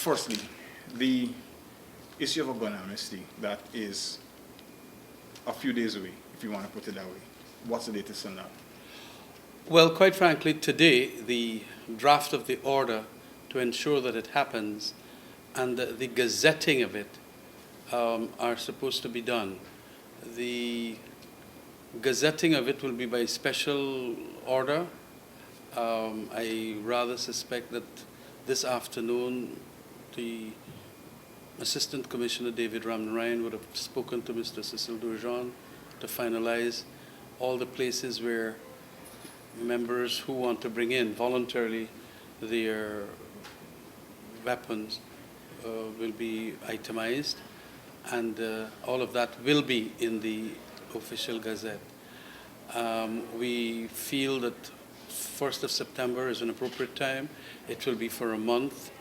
Firstly, the issue of a gun amnesty that is a few days away, if you want to put it that way. What's the latest on that? Well, quite frankly, today, the draft of the order to ensure that it happens and the gazetting of it are supposed to be done. The gazetting of it will be by special order. I rather suspect that this afternoon the Assistant Commissioner David Ramnarayan would have spoken to Mr. Cecil Durjan to finalize all the places where members who want to bring in voluntarily their weapons will be itemized, and all of that will be in the official gazette. We feel that 1st of September is an appropriate time. It will be for a month,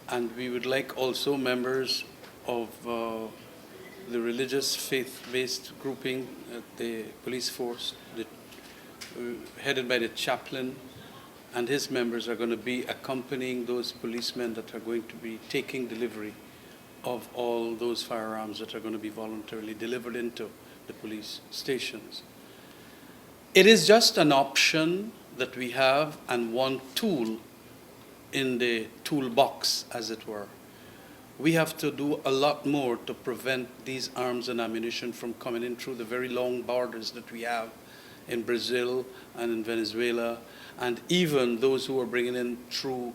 and we would like also members of the religious faith-based grouping at the police force, headed by the chaplain, and his members are going to be accompanying those policemen that are going to be taking delivery of all those firearms that are going to be voluntarily delivered into the police stations. It is just an option that we have and one tool in the toolbox, as it were. We have to do a lot more to prevent these arms and ammunition from coming in through the very long borders that we have in Brazil and in Venezuela, and even those who are bringing in through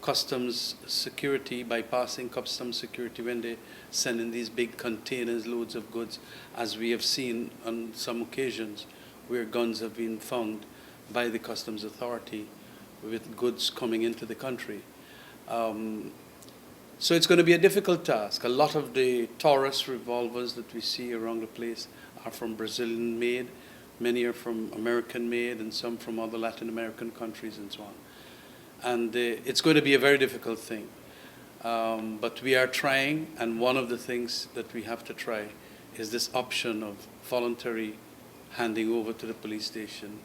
customs security, bypassing customs security when they send in these big containers, loads of goods, as we have seen on some occasions where guns have been found by the customs authority with goods coming into the country. So it's going to be a difficult task. A lot of the Taurus revolvers that we see around the place are from Brazilian made. Many are from American made, and some from other Latin American countries and so on. And it's going to be a very difficult thing. But we are trying, and one of the things that we have to try is this option of voluntary handing over to the police station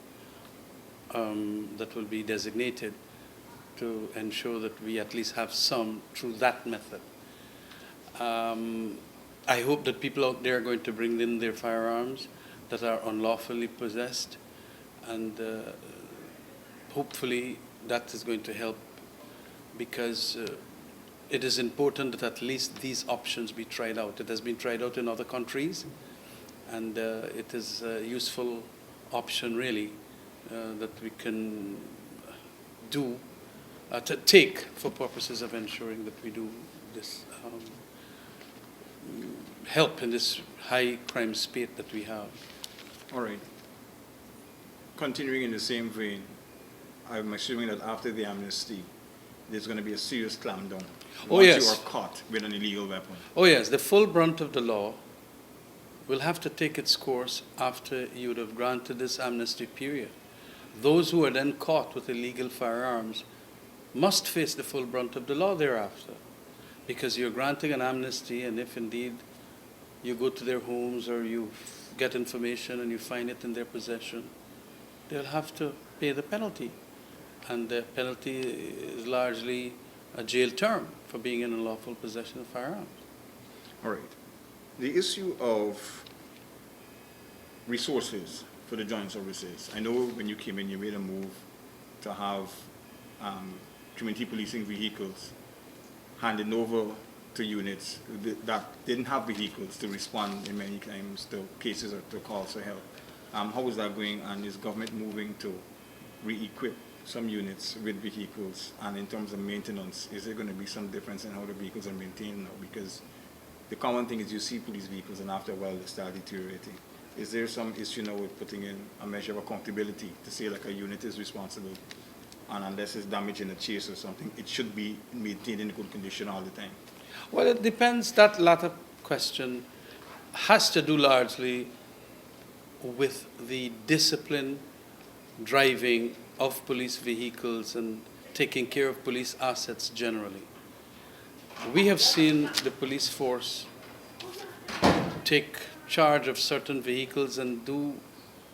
that will be designated to ensure that we at least have some through that method. I hope that people out there are going to bring in their firearms that are unlawfully possessed, and hopefully that is going to help, because it is important that at least these options be tried out. It has been tried out in other countries, and it is a useful option really that we can do, to take for purposes of ensuring that we do this help in this high crime spate that we have. All right. Continuing in the same vein, I'm assuming that after the amnesty, there's going to be a serious clampdown once yes. you are caught with an illegal weapon. Oh yes, the full brunt of the law will have to take its course after you would have granted this amnesty period. Those who are then caught with illegal firearms must face the full brunt of the law thereafter, because you're granting an amnesty, and if indeed you go to their homes or you get information and you find it in their possession, they'll have to pay the penalty. And the penalty is largely a jail term for being in unlawful possession of firearms. All right. The issue of resources for the joint services. I know when you came in, you made a move to have community policing vehicles handed over to units that didn't have vehicles to respond in many times to cases or to calls for help. How is that going, and is government moving to re-equip some units with vehicles? And in terms of maintenance, is there going to be some difference in how the vehicles are maintained now? Because the common thing is you see police vehicles and after a while they start deteriorating. Is there some issue now with putting in a measure of accountability to say like a unit is responsible, and unless it's damaged in a chase or something, it should be maintained in good condition all the time? Well, it depends. That latter question has to do largely with the discipline driving of police vehicles and taking care of police assets generally. We have seen the police force take charge of certain vehicles and do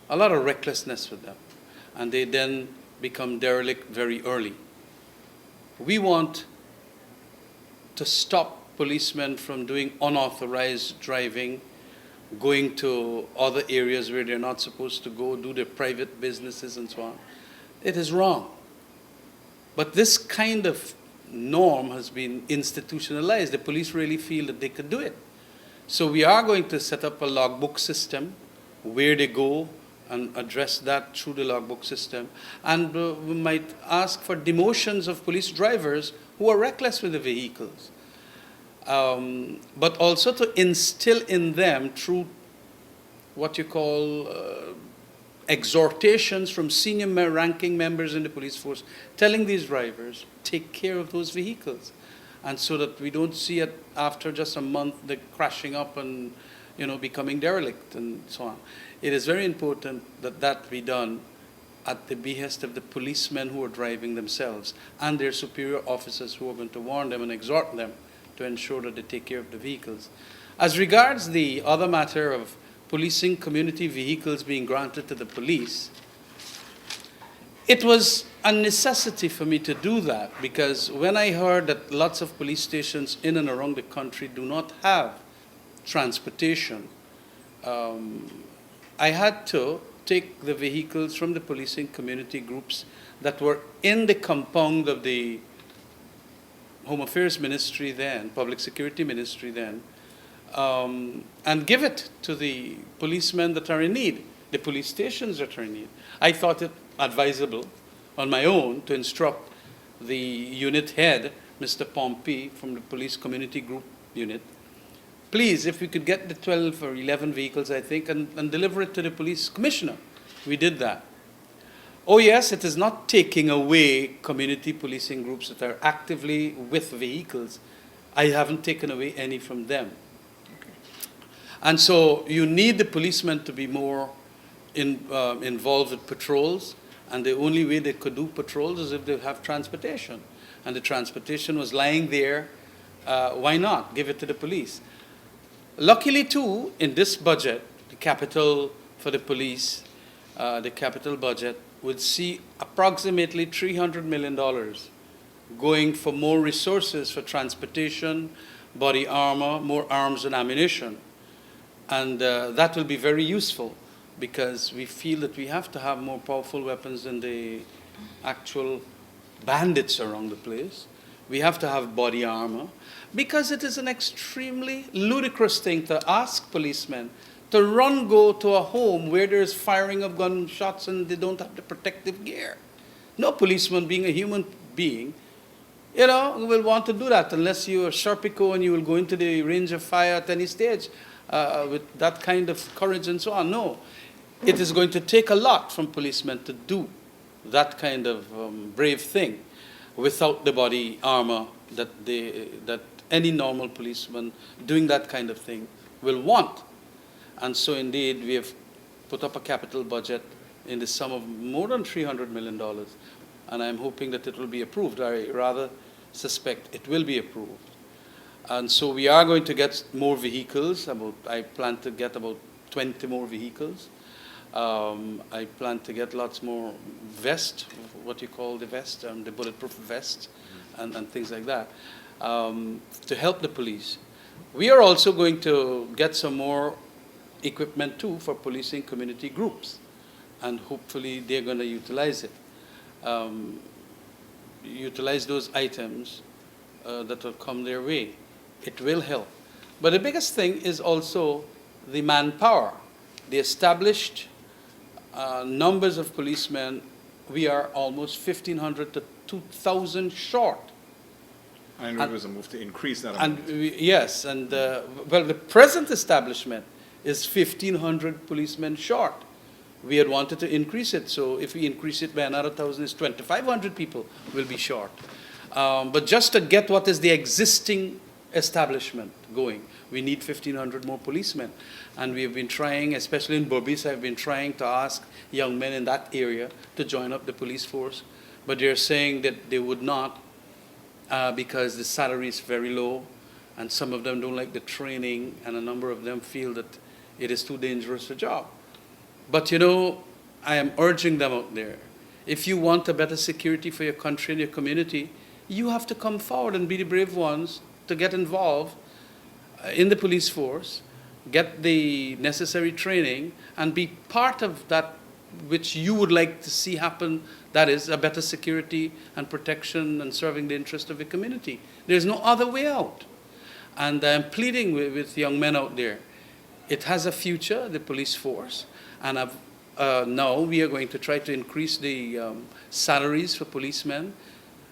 a lot of recklessness with them, and they then become derelict very early. We want to stop policemen from doing unauthorized driving, going to other areas where they're not supposed to go, do their private businesses and so on. It is wrong. But this kind of norm has been institutionalized. The police really feel that they could do it. So we are going to set up a logbook system where they go and address that through the logbook system. And we might ask for demotions of police drivers who are reckless with the vehicles. But also to instill in them through what you call exhortations from senior ranking members in the police force, telling these drivers, take care of those vehicles. And so that we don't see it after just a month, they're crashing up and becoming derelict and so on. It is very important that that be done at the behest of the policemen who are driving themselves and their superior officers who are going to warn them and exhort them to ensure that they take care of the vehicles. As regards the other matter of policing community vehicles being granted to the police, it was a necessity for me to do that because when I heard that lots of police stations in and around the country do not have transportation, I had to take the vehicles from the policing community groups that were in the compound of the Home Affairs Ministry then, Public Security Ministry then, and give it to the policemen that are in need, the police stations that are in need. I thought it advisable on my own to instruct the unit head, Mr. Pompey, from the police community group unit, please, if we could get the 12 or 11 vehicles, I think, and deliver it to the police commissioner. We did that. Oh yes, it is not taking away community policing groups that are actively with vehicles. I haven't taken away any from them. Okay. And so you need the policemen to be more involved with patrols, and the only way they could do patrols is if they have transportation. And the transportation was lying there. Why not? Give it to the police. Luckily, too, in this budget, the capital for the police, the capital budget, would see approximately $300 million going for more resources for transportation, body armor, more arms and ammunition. And that will be very useful because we feel that we have to have more powerful weapons than the actual bandits around the place. We have to have body armor because it is an extremely ludicrous thing to ask policemen to go to a home where there's firing of gunshots and they don't have the protective gear. No policeman, being a human being, will want to do that unless you are Sharpiko and you will go into the range of fire at any stage with that kind of courage and so on. No, it is going to take a lot from policemen to do that kind of brave thing without the body armor that any normal policeman doing that kind of thing will want. And so indeed, we have put up a capital budget in the sum of more than $300 million. And I'm hoping that it will be approved. I rather suspect it will be approved. And so we are going to get more vehicles. I plan to get about 20 more vehicles. I plan to get lots more vests, what you call the vest, the bulletproof vest, and things like that, to help the police. We are also going to get some more equipment too for policing community groups, and hopefully they're going to utilize it. Utilize those items that will come their way. It will help. But the biggest thing is also the manpower. The established numbers of policemen, we are almost 1,500 to 2,000 short. I know there was a move to increase that amount. Yes, and well, the present establishment is 1,500 policemen short. We had wanted to increase it, so if we increase it by another 1,000, it's 2,500 people will be short. But just to get what is the existing establishment going, we need 1,500 more policemen. And we have been trying, especially in Berbice, I've been trying to ask young men in that area to join up the police force. But they're saying that they would not because the salary is very low, and some of them don't like the training, and a number of them feel that it is too dangerous a job. But I am urging them out there, if you want a better security for your country and your community, you have to come forward and be the brave ones to get involved in the police force, get the necessary training, and be part of that which you would like to see happen, that is, a better security and protection and serving the interest of the community. There's no other way out. And I'm pleading with young men out there. It has a future, the police force, and now we are going to try to increase the salaries for policemen.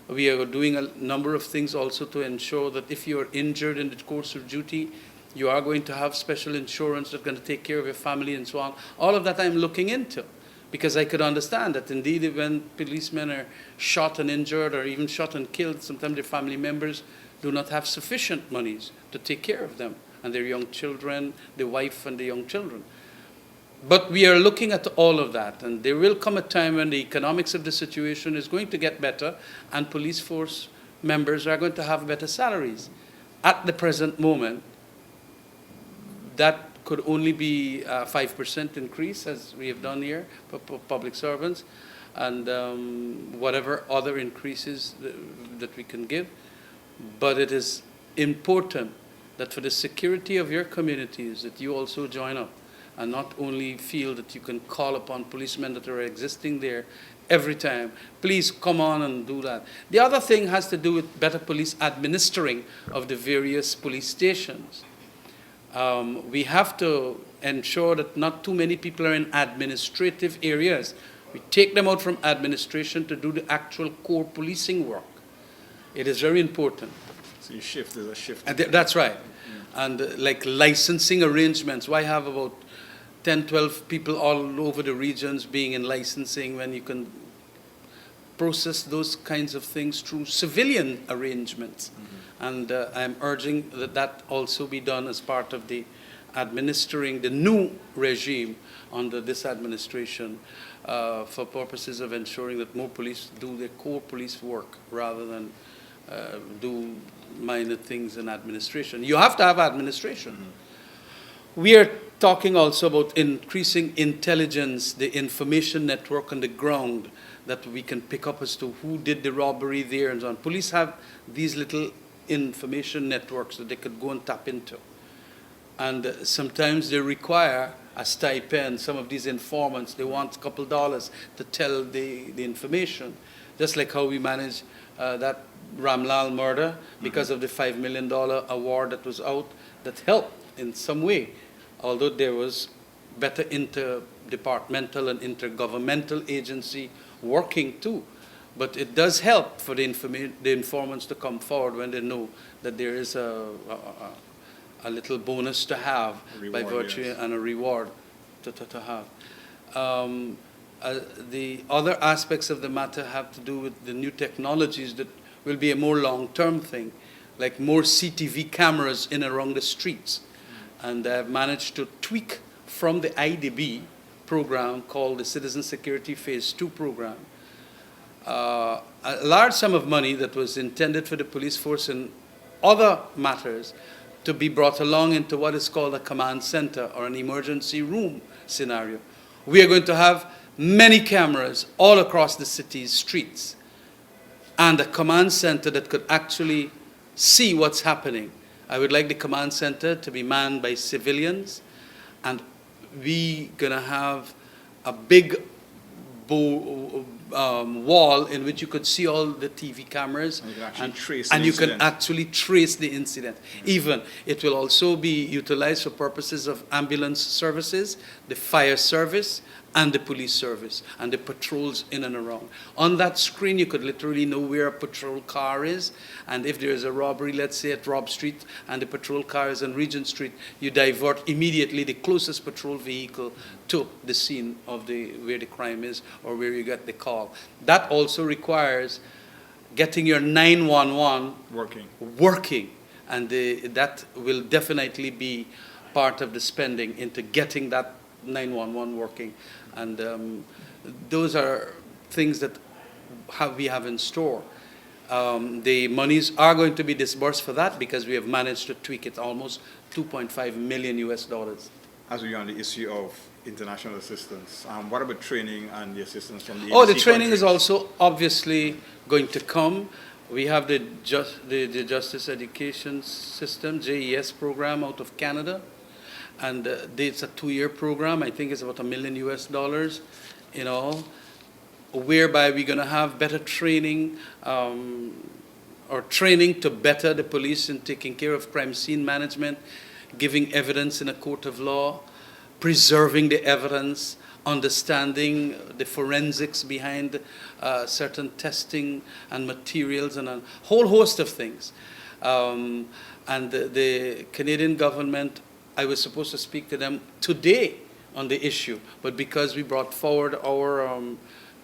We are doing a number of things also to ensure that if you are injured in the course of duty, you are going to have special insurance that's going to take care of your family and so on. All of that I'm looking into, because I could understand that indeed when policemen are shot and injured or even shot and killed, sometimes their family members do not have sufficient monies to take care of them and their young children, the wife and the young children. But we are looking at all of that, and there will come a time when the economics of the situation is going to get better and police force members are going to have better salaries. At the present moment, that could only be a 5% increase, as we have done here for public servants, and whatever other increases that we can give. But it is important that for the security of your communities that you also join up and not only feel that you can call upon policemen that are existing there every time. Please come on and do that. The other thing has to do with better police administering of the various police stations. We have to ensure that not too many people are in administrative areas. We take them out from administration to do the actual core policing work. It is very important. So you shift, there's a shift. And that's right. Yeah. And like licensing arrangements, why have about 10, 12 people all over the regions being in licensing when you can process those kinds of things through civilian arrangements? Mm-hmm. And I'm urging that that also be done as part of the administering the new regime under this administration for purposes of ensuring that more police do their core police work rather than do minor things in administration. You have to have administration. Mm-hmm. We are talking also about increasing intelligence, the information network on the ground that we can pick up as to who did the robbery there and so on. Police have these little information networks that they could go and tap into. And sometimes they require a stipend. Some of these informants, they want a couple dollars to tell the information. Just like how we manage that Ramlal murder because of the $5 million award that was out that helped in some way, although there was better interdepartmental and intergovernmental agency working too. But it does help for the informants to come forward when they know that there is a little bonus to have by virtue, yes, and a reward to have. The other aspects of the matter have to do with the new technologies that will be a more long-term thing, like more CTV cameras in and around the streets. And I've managed to tweak from the IDB program called the Citizen Security Phase 2 program, a large sum of money that was intended for the police force and other matters to be brought along into what is called a command center or an emergency room scenario. We are going to have many cameras all across the city's streets and a command center that could actually see what's happening. I would like the command center to be manned by civilians, and we're going to have a big wall in which you could see all the TV cameras, and you can actually trace the incident. Mm-hmm. Even it will also be utilized for purposes of ambulance services, the fire service, and the police service, and the patrols in and around. On that screen, you could literally know where a patrol car is, and if there is a robbery, let's say at Robb Street, and the patrol car is on Regent Street, you divert immediately the closest patrol vehicle to the scene of where the crime is or where you get the call. That also requires getting your 911 working, and that will definitely be part of the spending into getting that 911 working. And those are things that we have in store. The monies are going to be disbursed for that because we have managed to tweak it almost $2.5 million US. As we are on the issue of international assistance, what about training and the assistance from the the training countries? Is also obviously going to come. We have the Justice Education System, JES program out of Canada. And it's a 2-year program. I think it's about $1 million US in all, whereby we're going to have better training or training to better the police in taking care of crime scene management, giving evidence in a court of law, preserving the evidence, understanding the forensics behind certain testing and materials and a whole host of things. And the Canadian government, I was supposed to speak to them today on the issue, but because we brought forward our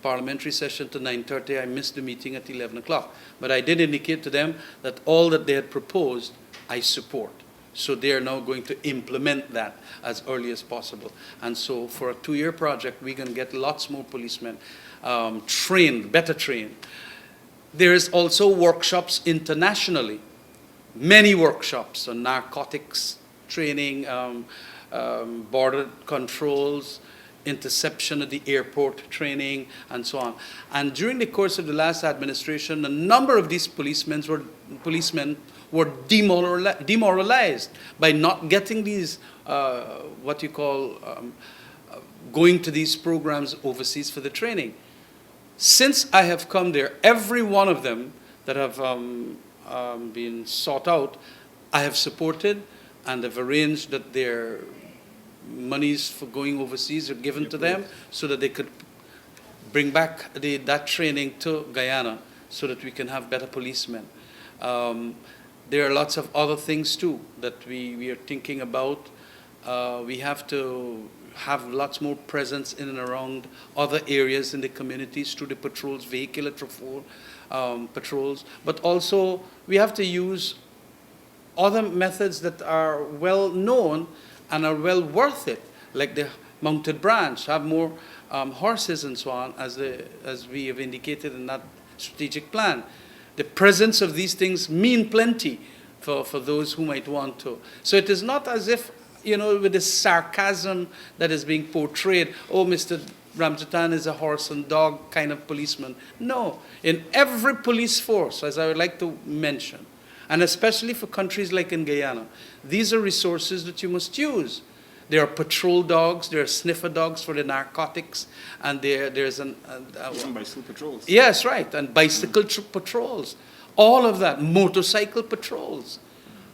parliamentary session to 9:30, I missed the meeting at 11 o'clock. But I did indicate to them that all that they had proposed, I support. So they are now going to implement that as early as possible. And so for a 2-year project, we're going to get lots more policemen trained, better trained. There is also workshops internationally, many workshops on narcotics training, border controls, interception at the airport training, and so on. And during the course of the last administration, a number of these policemen were demoralized by not getting these, what you call, going to these programs overseas for the training. Since I have come there, every one of them that have been sought out, I have supported and have arranged that their monies for going overseas are given to them so that they could bring back that training to Guyana so that we can have better policemen. There are lots of other things too that we are thinking about. We have to have lots more presence in and around other areas in the communities through the patrols, vehicular patrols, but also we have to use other methods that are well known and are well worth it, like the mounted branch, have more horses and so on, as we have indicated in that strategic plan. The presence of these things mean plenty for those who might want to. So it is not as if, with the sarcasm that is being portrayed, oh, Mr. Ramjatan is a horse and dog kind of policeman. No, in every police force, as I would like to mention, and especially for countries like in Guyana, these are resources that you must use. There are patrol dogs, there are sniffer dogs for the narcotics, and there's even bicycle patrols. Yes, right, and bicycle patrols. All of that, motorcycle patrols.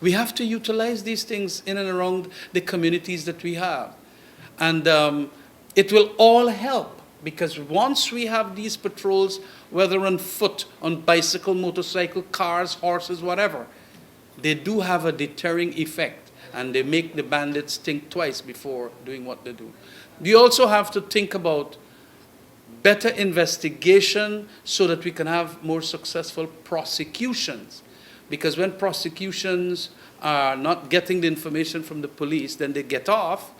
We have to utilize these things in and around the communities that we have. And it will all help, because once we have these patrols, whether on foot, on bicycle, motorcycle, cars, horses, whatever, they do have a deterring effect, and they make the bandits think twice before doing what they do. We also have to think about better investigation so that we can have more successful prosecutions. Because when prosecutions are not getting the information from the police, then they get off,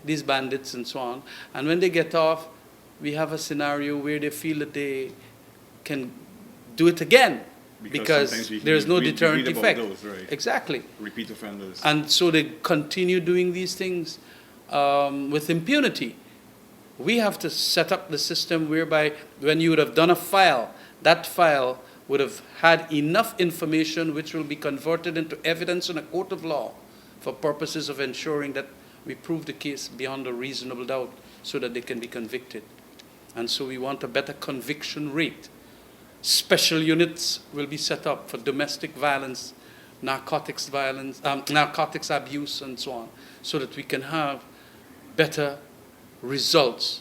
these bandits and so on. And when they get off, we have a scenario where they feel that they can do it again because there is no deterrent effect. Those, right? Exactly. Repeat offenders. And so they continue doing these things with impunity. We have to set up the system whereby when you would have done a file, that file would have had enough information which will be converted into evidence in a court of law for purposes of ensuring that we prove the case beyond a reasonable doubt so that they can be convicted. And so we want a better conviction rate. Special units will be set up for domestic violence, narcotics abuse, and so on, so that we can have better results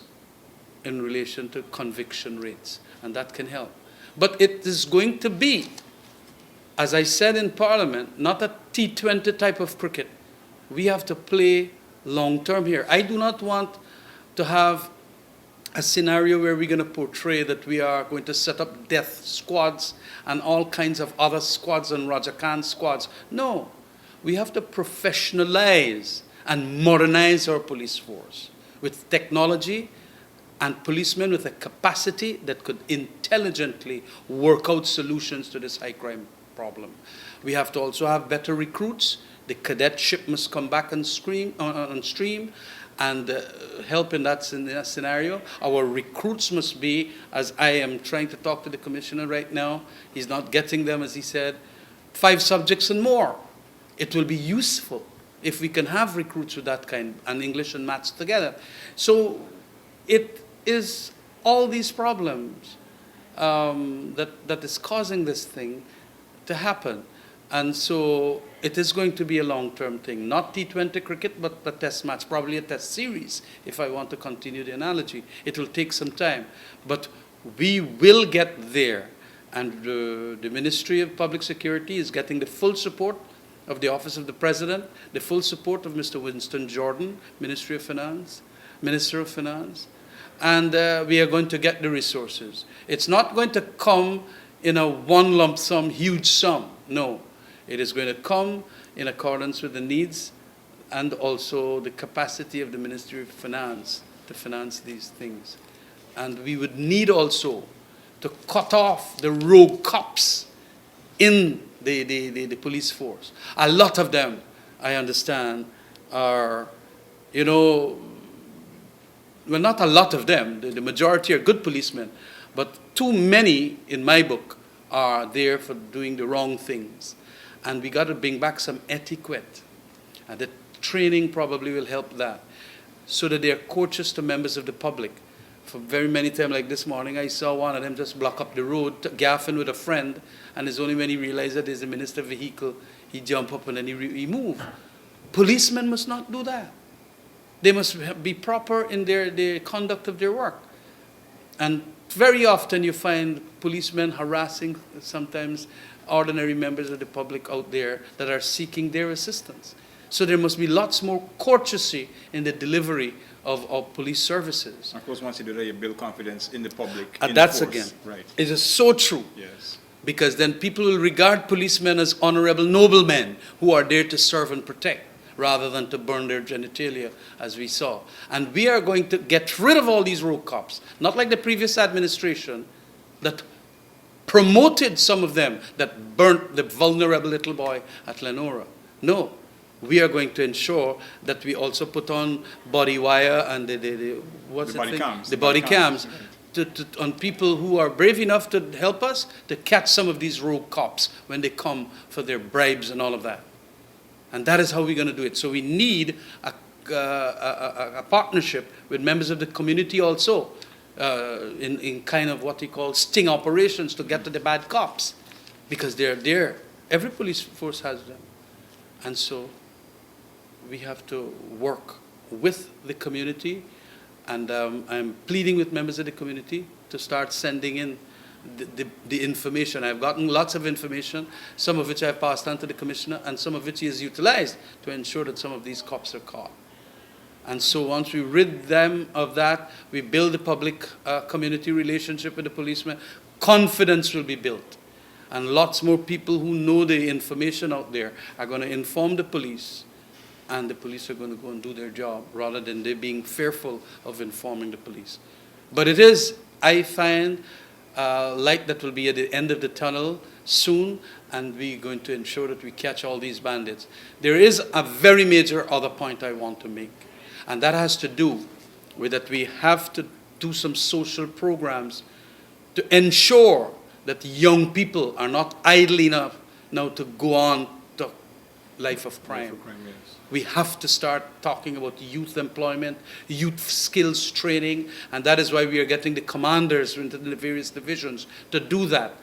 in relation to conviction rates, and that can help. But it is going to be, as I said in Parliament, not a T20 type of cricket. We have to play long term here. I do not want to have a scenario where we're going to portray that we are going to set up death squads and all kinds of other squads and Raja Khan squads. No, we have to professionalize and modernize our police force with technology and policemen with a capacity that could intelligently work out solutions to this high crime problem. We have to also have better recruits. The cadetship must come back on stream, and help in that scenario. Our recruits must be, as I am trying to talk to the commissioner right now, he's not getting them, as he said, 5 subjects and more. It will be useful if we can have recruits with that kind, and English and maths together. So it is all these problems that is causing this thing to happen. And so it is going to be a long-term thing, not T20 cricket, but a test match, probably a test series, if I want to continue the analogy. It will take some time, but we will get there. And the Ministry of Public Security is getting the full support of the Office of the President, the full support of Mr. Winston Jordan, Minister of Finance, and we are going to get the resources. It's not going to come in a one lump sum, huge sum, no. It is going to come in accordance with the needs and also the capacity of the Ministry of Finance to finance these things. And we would need also to cut off the rogue cops in the police force. A lot of them, I understand, are, well, not a lot of them, the majority are good policemen, but too many, in my book, are there for doing the wrong things. And we got to bring back some etiquette. And the training probably will help that, so that they are courteous to members of the public. For very many times, like this morning, I saw one of them just block up the road, gaffing with a friend, and it's only when he realized that there's a minister vehicle, he jump up and then he move. Policemen must not do that. They must be proper in their conduct of their work. And very often you find policemen harassing sometimes ordinary members of the public out there that are seeking their assistance. So there must be lots more courtesy in the delivery of police services. Of course, once you do that, you build confidence in the public. And that's force. again, Right. it is so true. Yes. Because then people will regard policemen as honorable noblemen who are there to serve and protect, rather than to burn their genitalia, as we saw. And we are going to get rid of all these rogue cops, not like the previous administration that promoted some of them, that burnt the vulnerable little boy at Lenora. No, we are going to ensure that we also put on body wire and the body cams on people who are brave enough to help us to catch some of these rogue cops when they come for their bribes and all of that. And that is how we're going to do it. So we need a partnership with members of the community also, in kind of what he calls sting operations to get to the bad cops, because they're there. Every police force has them. And so we have to work with the community, and I'm pleading with members of the community to start sending in the information. I've gotten lots of information, some of which I've passed on to the commissioner, and some of which he has utilized to ensure that some of these cops are caught. And so once we rid them of that, we build a public community relationship with the policemen, confidence will be built. And lots more people who know the information out there are going to inform the police, and the police are going to go and do their job, rather than they being fearful of informing the police. But it is, I find, light that will be at the end of the tunnel soon, and we're going to ensure that we catch all these bandits. There is a very major other point I want to make, and that has to do with that we have to do some social programs to ensure that young people are not idle enough now to go on to life of crime. Yes. We have to start talking about youth employment, youth skills training, and that is why we are getting the commanders into the various divisions to do that.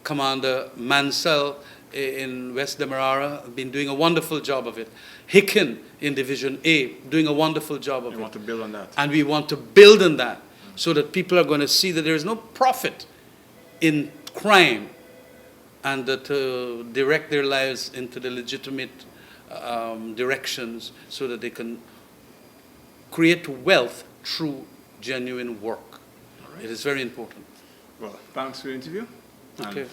Commander Mansell in West Demerara has been doing a wonderful job of it. Hicken in Division A, doing a wonderful job of it. We want to build on that. And we want to build on that so that people are going to see that there is no profit in crime, and to direct their lives into the legitimate directions so that they can create wealth through genuine work. It is very important. Well, thanks for the interview. Okay. And